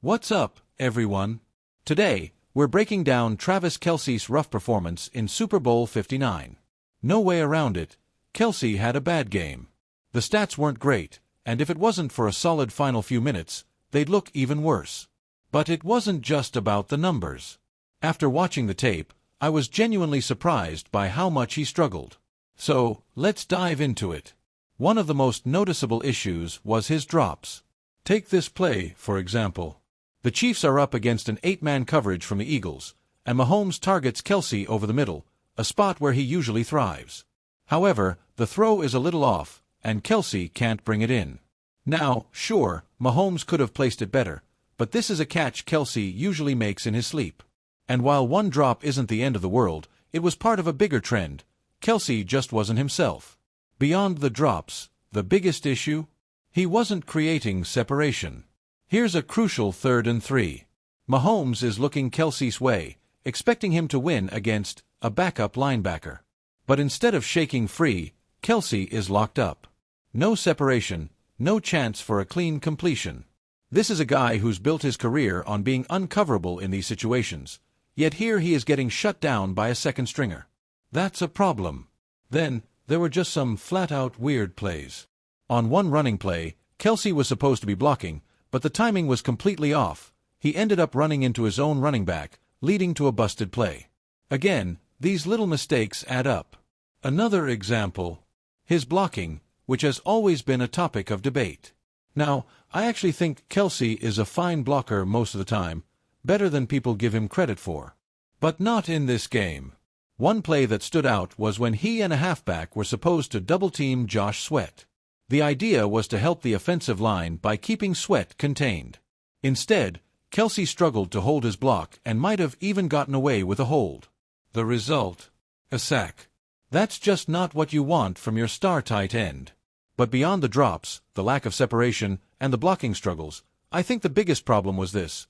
What's up, everyone? Today, we're breaking down Travis Kelce's rough performance in Super Bowl 59. No way around it, Kelce had a bad game. The stats weren't great, and if it wasn't for a solid final few minutes, they'd look even worse. But it wasn't just about the numbers. After watching the tape, I was genuinely surprised by how much he struggled. So, let's dive into it. One of the most noticeable issues was his drops. Take this play, for example. The Chiefs are up against an 8-man coverage from the Eagles, and Mahomes targets Kelce over the middle, a spot where he usually thrives. However, the throw is a little off, and Kelce can't bring it in. Now, sure, Mahomes could have placed it better, but this is a catch Kelce usually makes in his sleep. And while one drop isn't the end of the world, it was part of a bigger trend. Kelce just wasn't himself. Beyond the drops, the biggest issue? He wasn't creating separation. Here's a crucial 3rd and 3. Mahomes is looking Kelce's way, expecting him to win against a backup linebacker. But instead of shaking free, Kelce is locked up. No separation, no chance for a clean completion. This is a guy who's built his career on being uncoverable in these situations, yet here he is getting shut down by a second stringer. That's a problem. Then, there were just some flat-out weird plays. On one running play, Kelce was supposed to be blocking, but the timing was completely off. He ended up running into his own running back, leading to a busted play. Again, these little mistakes add up. Another example. His blocking, which has always been a topic of debate. Now, I actually think Kelce is a fine blocker most of the time, better than people give him credit for. But not in this game. One play that stood out was when he and a halfback were supposed to double-team Josh Sweat. The idea was to help the offensive line by keeping Sweat contained. Instead, Kelce struggled to hold his block and might have even gotten away with a hold. The result? A sack. That's just not what you want from your star tight end. But beyond the drops, the lack of separation, and the blocking struggles, I think the biggest problem was this.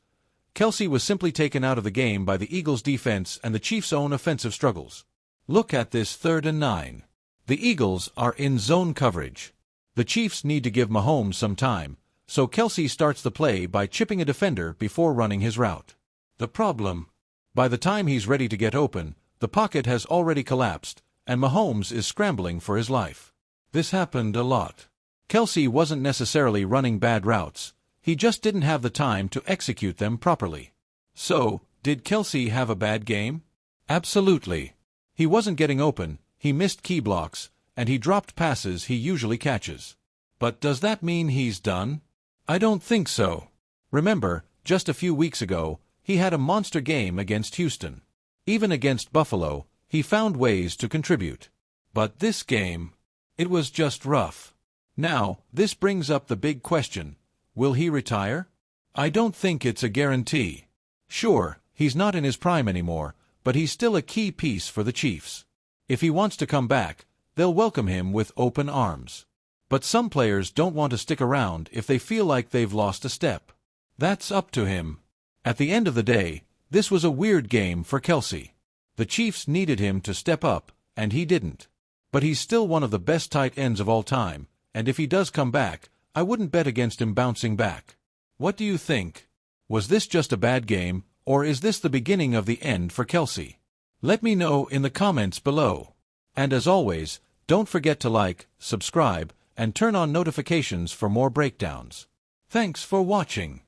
Kelce was simply taken out of the game by the Eagles' defense and the Chiefs' own offensive struggles. Look at this 3rd and 9. The Eagles are in zone coverage. The Chiefs need to give Mahomes some time, so Kelce starts the play by chipping a defender before running his route. The problem? By the time he's ready to get open, the pocket has already collapsed, and Mahomes is scrambling for his life. This happened a lot. Kelce wasn't necessarily running bad routes, he just didn't have the time to execute them properly. So, did Kelce have a bad game? Absolutely. He wasn't getting open, he missed key blocks, and he dropped passes he usually catches. But does that mean he's done? I don't think so. Remember, just a few weeks ago, he had a monster game against Houston. Even against Buffalo, he found ways to contribute. But this game, it was just rough. Now, this brings up the big question. Will he retire? I don't think it's a guarantee. Sure, he's not in his prime anymore, but he's still a key piece for the Chiefs. If he wants to come back, they'll welcome him with open arms. But some players don't want to stick around if they feel like they've lost a step. That's up to him. At the end of the day, this was a weird game for Kelce. The Chiefs needed him to step up, and he didn't. But he's still one of the best tight ends of all time, and if he does come back, I wouldn't bet against him bouncing back. What do you think? Was this just a bad game, or is this the beginning of the end for Kelce? Let me know in the comments below. And as always, don't forget to like, subscribe, and turn on notifications for more breakdowns. Thanks for watching.